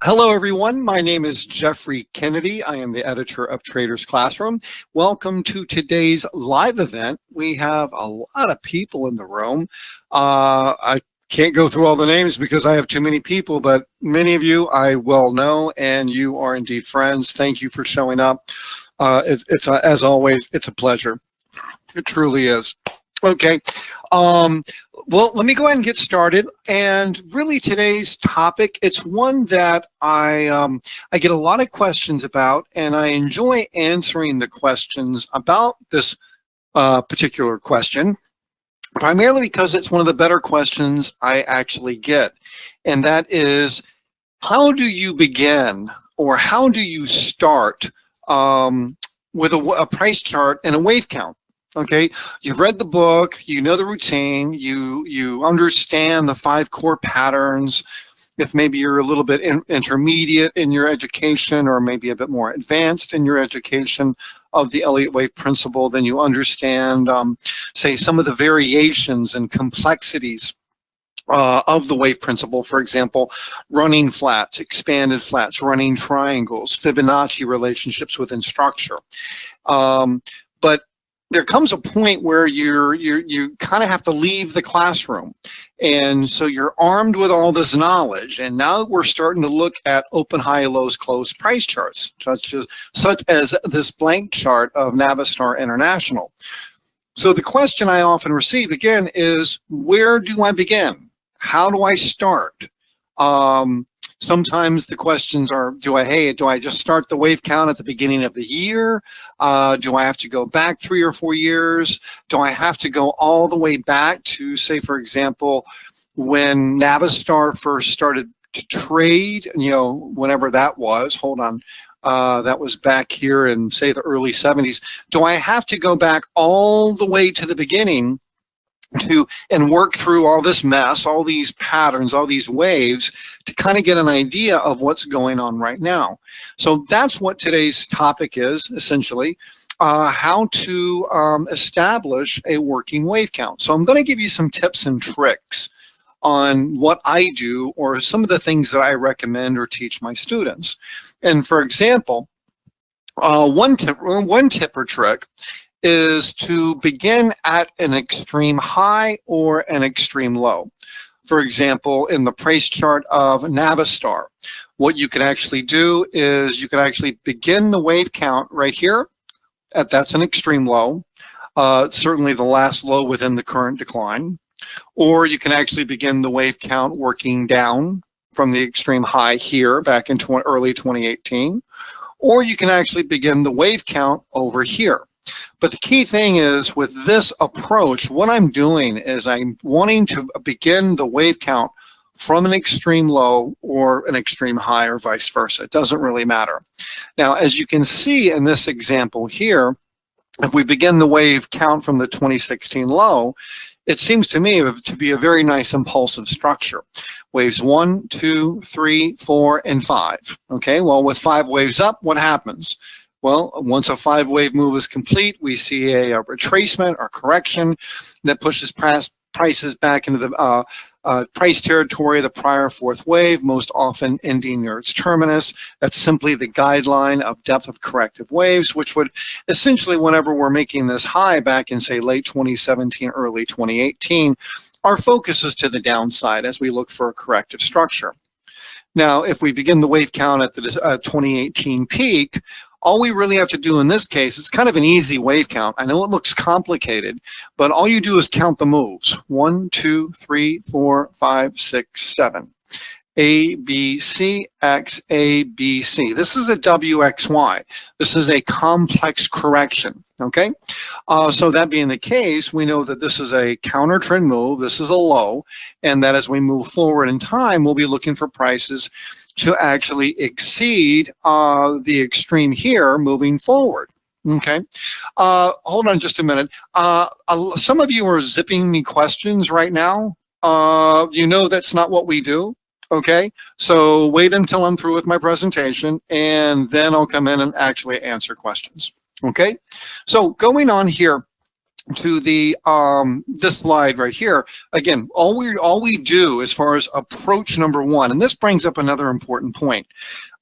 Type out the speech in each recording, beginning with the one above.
Hello, everyone. My name is Jeffrey Kennedy. I am the editor of Traders Classroom. Welcome to today's live event. We have a lot of people in the room. I can't go through all the names because I have too many people, but many of you I well know, and you are indeed friends. Thank you for showing up. As always, it's a pleasure. It truly is. Okay. Well, let me go ahead and get started. And really today's topic, it's one that I get a lot of questions about, and I enjoy answering the questions about this particular question, primarily because it's one of the better questions I actually get. And that is, how do you begin, or how do you start with a price chart and a wave count? Okay, you've read the book, you know the routine, you understand the 5 core patterns. If maybe you're a little bit intermediate in your education, or maybe a bit more advanced in your education of the Elliott wave principle, then you understand, say, some of the variations and complexities of the wave principle. For example, running flats, expanded flats, running triangles, Fibonacci relationships within structure. But there comes a point where you kind of have to leave the classroom, and so you're armed with all this knowledge, and now we're starting to look at open, high, lows, close price charts, such as this blank chart of Navistar International. So the question I often receive again is, where do I begin? How do I start? Sometimes the questions are, do I just start the wave count at the beginning of the year? Do I have to go back 3 or 4 years? Do I have to go all the way back to, say, for example, when Navistar first started to trade, whenever that was, hold on, that was back here in, say, the early 70s. Do I have to go back all the way to the beginning and work through all this mess, all these patterns, all these waves, to kind of get an idea of what's going on right now? So that's what today's topic is, essentially, how to establish a working wave count. So I'm going to give you some tips and tricks on what I do, or some of the things that I recommend or teach my students. And for example, one tip or trick is to begin at an extreme high or an extreme low. For example, in the price chart of Navistar, what you can actually do is you can actually begin the wave count right here. That's an extreme low, certainly the last low within the current decline. Or you can actually begin the wave count working down from the extreme high here back in early 2018. Or you can actually begin the wave count over here. But the key thing is, with this approach, what I'm doing is I'm wanting to begin the wave count from an extreme low or an extreme high, or vice versa. It doesn't really matter. Now, as you can see in this example here, if we begin the wave count from the 2016 low, it seems to me to be a very nice impulsive structure. Waves 1, 2, 3, 4, and 5. Okay, well, with 5 waves up, what happens? Well, once a 5-wave move is complete, we see a retracement or correction that pushes prices back into the price territory of the prior 4th wave, most often ending near its terminus. That's simply the guideline of depth of corrective waves, which would essentially, whenever we're making this high back in, say, late 2017, early 2018, our focus is to the downside as we look for a corrective structure. Now, if we begin the wave count at the 2018 peak, all we really have to do in this case, it's kind of an easy wave count. I know it looks complicated, but all you do is count the moves. 1, 2, 3, 4, 5, 6, 7. A, B, C, X, A, B, C. This is a WXY. This is a complex correction, okay? So that being the case, we know that this is a counter trend move, this is a low, and that as we move forward in time, we'll be looking for prices to actually exceed the extreme here moving forward. Okay, hold on just a minute. Some of you are zipping me questions right now. You know that's not what we do. Okay, so wait until I'm through with my presentation, and then I'll come in and actually answer questions. Okay, so going on here, to the this slide right here. Again, all we do as far as approach number one, and this brings up another important point.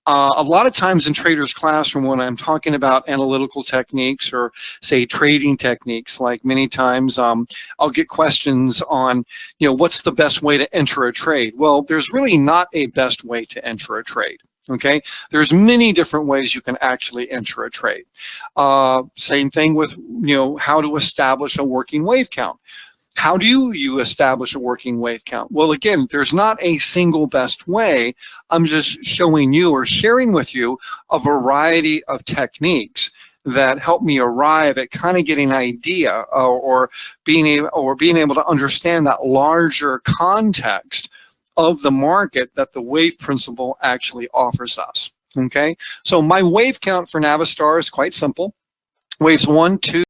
A lot of times in Traders Classroom, when I'm talking about analytical techniques or say trading techniques, like many times I'll get questions on, what's the best way to enter a trade? Well, there's really not a best way to enter a trade. Okay, there's many different ways you can actually enter a trade. Same thing with how to establish a working wave count. How do you establish a working wave count? Well, again, there's not a single best way. I'm just showing you or sharing with you a variety of techniques that help me arrive at kind of getting an idea or being able to understand that larger context of the market that the wave principle actually offers us. Okay, so my wave count for Navistar is quite simple. Waves 1, 2,